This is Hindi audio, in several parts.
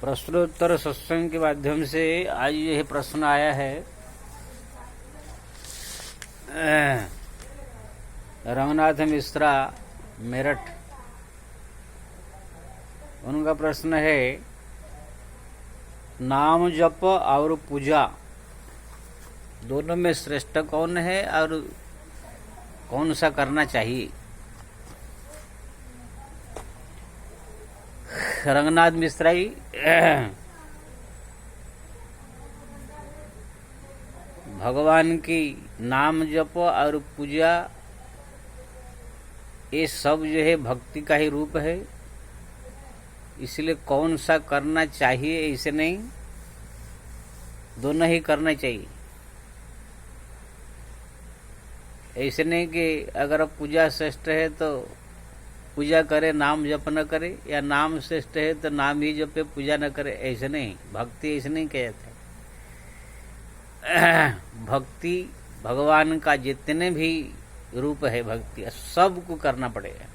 प्रश्नोत्तर सत्संग के माध्यम से आज यह प्रश्न आया है। रंगनाथ मिश्रा, मेरठ। उनका प्रश्न है, नाम जप और पूजा दोनों में श्रेष्ठ कौन है और कौन सा करना चाहिए? रंगनाथ मिश्रा जी, भगवान की नाम जप और पूजा ये सब जो है भक्ति का ही रूप है। इसलिए कौन सा करना चाहिए ऐसे नहीं, दोनों ही करना चाहिए। ऐसे नहीं कि अगर पूजा श्रेष्ठ है तो पूजा करे, नाम जप न करे, या नाम श्रेष्ठ है तो नाम ही जपे, पूजा न करे। ऐसे नहीं, भक्ति ऐसे नहीं कहा जाता है। भक्ति भगवान का जितने भी रूप है भक्ति सबको करना पड़ेगा।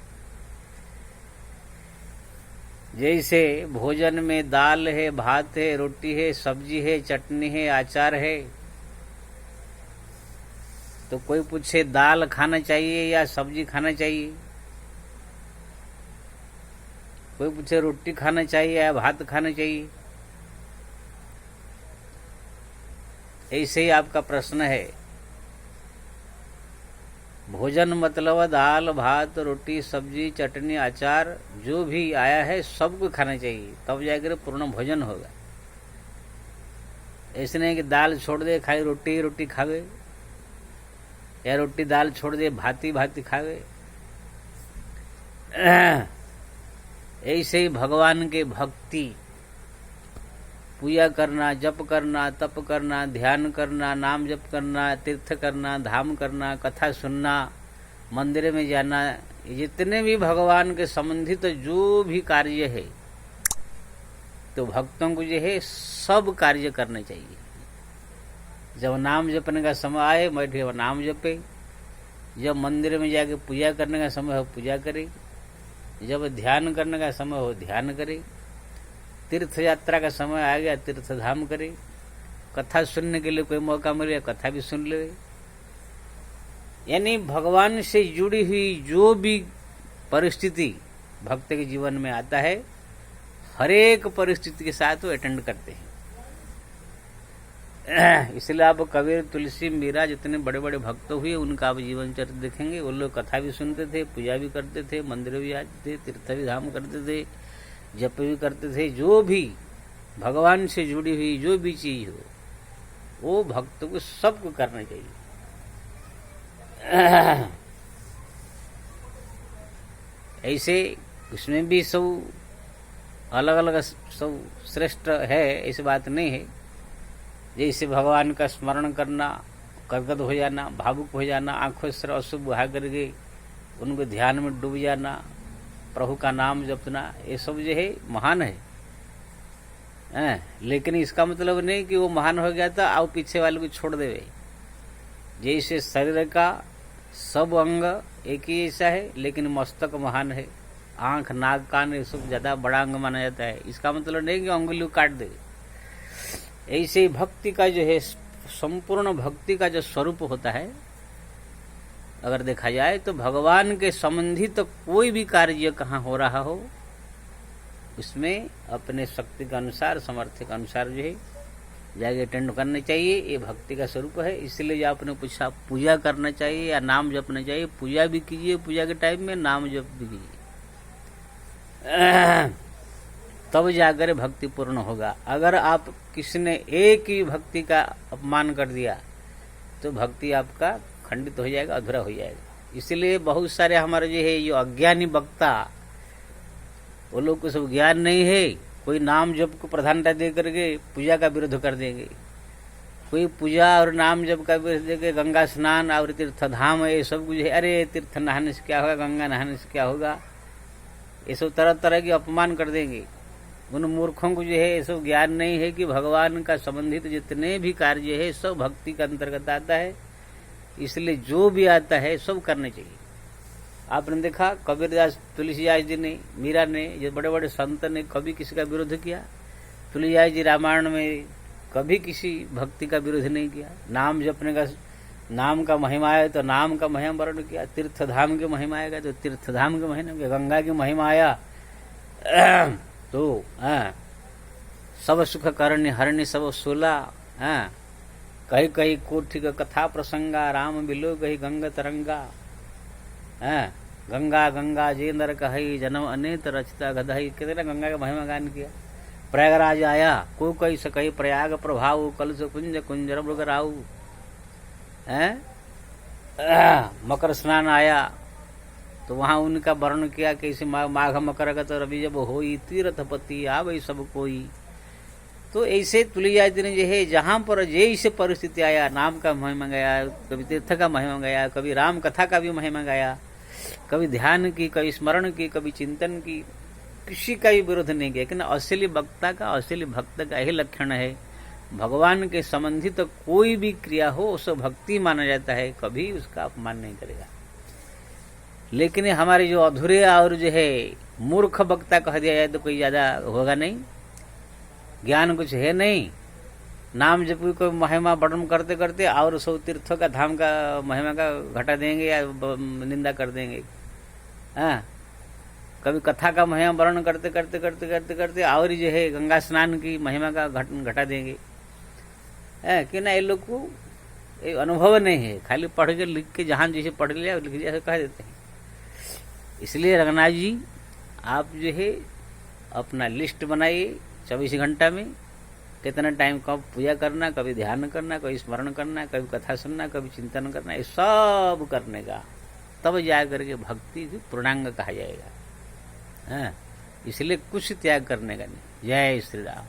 जैसे भोजन में दाल है, भात है, रोटी है, सब्जी है, चटनी है, अचार है, तो कोई पूछे दाल खाना चाहिए या सब्जी खाना चाहिए, कोई पूछे रोटी खाना चाहिए या भात खाना चाहिए। ऐसे ही आपका प्रश्न है। भोजन मतलब दाल, भात, रोटी, सब्जी, चटनी, अचार जो भी आया है सबको खाना चाहिए, तब जाकर पूर्ण भोजन होगा। ऐसे नहीं कि दाल छोड़ दे खाली रोटी रोटी खावे, या रोटी दाल छोड़ दे भाती भाती खावे। ऐसे ही भगवान के भक्ति, पूजा करना, जप करना, तप करना, ध्यान करना, नाम जप करना, तीर्थ करना, धाम करना, कथा सुनना, मंदिर में जाना, जितने भी भगवान के संबंधित जो भी कार्य है तो भक्तों को जो है सब कार्य करने चाहिए। जब नाम जपने का समय आए बैठे वो नाम जपे, जब मंदिर में जाके पूजा करने का समय हो पूजा करे, जब ध्यान करने का समय हो ध्यान करे, तीर्थ यात्रा का समय आ गया तीर्थ धाम करे, कथा सुनने के लिए कोई मौका मिले कथा भी सुन ले। यानी भगवान से जुड़ी हुई जो भी परिस्थिति भक्त के जीवन में आता है, हर एक परिस्थिति के साथ वो अटेंड करते हैं। इसलिए आप कबीर, तुलसी, मीरा जितने बड़े बड़े भक्त हुए उनका आप जीवन चरित्र देखेंगे। वो लोग कथा भी सुनते थे, पूजा भी करते थे, मंदिर भी आते थे, तीर्थ भी धाम करते थे, जप भी करते थे। जो भी भगवान से जुड़ी हुई जो भी चीज हो वो भक्त को सबको करना चाहिए। ऐसे उसमें भी सब अलग अलग सब श्रेष्ठ है, ऐसी बात नहीं है। जैसे भगवान का स्मरण करना, गदगद हो जाना, भावुक हो जाना, आंखों से अशुभ बहा करके उनको ध्यान में डूब जाना, प्रभु का नाम जपना, ये सब जो है महान है। लेकिन इसका मतलब नहीं कि वो महान हो गया था और पीछे वाले को छोड़ देवे। जैसे शरीर का सब अंग एक ही ऐसा है, लेकिन मस्तक महान है, आंख, नाक, कान ये सब ज्यादा बड़ा अंग माना जाता है। इसका मतलब नहीं कि अंगुली काट दे। ऐसे ही भक्ति का जो है संपूर्ण भक्ति का जो स्वरूप होता है, अगर देखा जाए तो भगवान के संबंधित तो कोई भी कार्य कहाँ हो रहा हो उसमें अपने शक्ति के अनुसार, सामर्थ्य के अनुसार जो है जाके अटेंड करना चाहिए। ये भक्ति का स्वरूप है। इसलिए जो आपने पूछा पूजा करना चाहिए या नाम जपना चाहिए, पूजा भी कीजिए, पूजा के टाइम में नाम जप भी कीजिए, तब जाकर भक्ति पूर्ण होगा। अगर आप किसी ने एक ही भक्ति का अपमान कर दिया तो भक्ति आपका खंडित हो जाएगा, अधूरा हो जाएगा। इसलिए बहुत सारे हमारे जो है ये अज्ञानी वक्ता, वो लोग को सब ज्ञान नहीं है, कोई नाम जप को प्रधानता दे करके पूजा का विरोध कर देंगे। कोई पूजा और नाम जप का विरोध देके गंगा स्नान और तीर्थ धाम ये सब कुछ है, अरे तीर्थ नहाने से क्या होगा, गंगा नहाने से क्या होगा, ये सब तरह तरह के अपमान कर देंगे। उन मूर्खों को जो है ये सब ज्ञान नहीं है कि भगवान का संबंधित जितने भी कार्य है सब भक्ति के अंतर्गत आता है। इसलिए जो भी आता है सब करने चाहिए। आपने देखा कबीरदास, तुलसीदास जी ने, मीरा ने, ये बड़े बड़े संत ने कभी किसी का विरोध किया? तुलसीदास जी रामायण में कभी किसी भक्ति का विरोध नहीं किया। नाम जपने का, नाम का महिमा है तो नाम का महिमा वर्ण किया, तीर्थ धाम की महिमा आएगा तो तीर्थ धाम की महिमा, गंगा की महिमा आया तो सब सुख करणी हरणी सब सोला, कही कही कोठि का कथा प्रसंगा, राम बिलो कही गंगा तरंगा, गंगा गंगा जे नर कही जन्म अनेत रचिता गदही। कितने गंगा का महिमा गान किया। प्रयागराज आया, को कही सकही प्रयाग प्रभाव, कल से कुंज कुंजर मृग राऊ, मकर स्नान आया तो वहां उनका वर्णन किया कैसे माघ मकर गत रवि जब होई, तीर्थपति आवे सब कोई। तो ऐसे तुलसीदास जी ने जो है जहां पर जैसे परिस्थिति आया, नाम का महिमा गाया, कभी तीर्थ का महिमा गाया, कभी राम कथा का भी महिमा गाया, कभी ध्यान की, कभी स्मरण की, कभी चिंतन की, किसी का भी विरोध नहीं किया। लेकिन असली वक्ता का, असली भक्त का यही लक्षण है, भगवान के संबंधित तो कोई भी क्रिया हो उसे भक्ति माना जाता है, कभी उसका अपमान नहीं करेगा। लेकिन हमारे जो अधूरे और जो है मूर्ख वक्ता कह दिया जाए तो कोई ज्यादा होगा नहीं, ज्ञान कुछ है नहीं, नाम जब कोई महिमा वर्णन करते करते और सौ तीर्थों का धाम का महिमा का घटा देंगे या निंदा कर देंगे। कभी कथा का महिमा वर्णन करते करते करते करते करते और जो है गंगा स्नान की महिमा का घटा देंगे। कि ना, ये लोग को अनुभव नहीं है, खाली पढ़ के लिख के जहां जैसे पढ़ लिया लिख लिया कह देते हैं। इसलिए रघुनाथ जी आप जो है अपना लिस्ट बनाइए 24 घंटा में कितना टाइम कब पूजा करना, कभी ध्यान करना, कभी स्मरण करना, कभी कथा सुनना, कभी चिंतन करना, ये सब करने का, तब जा करके भक्ति पूर्णांग कहा जाएगा। इसलिए कुछ त्याग करने का नहीं। जय श्री राम।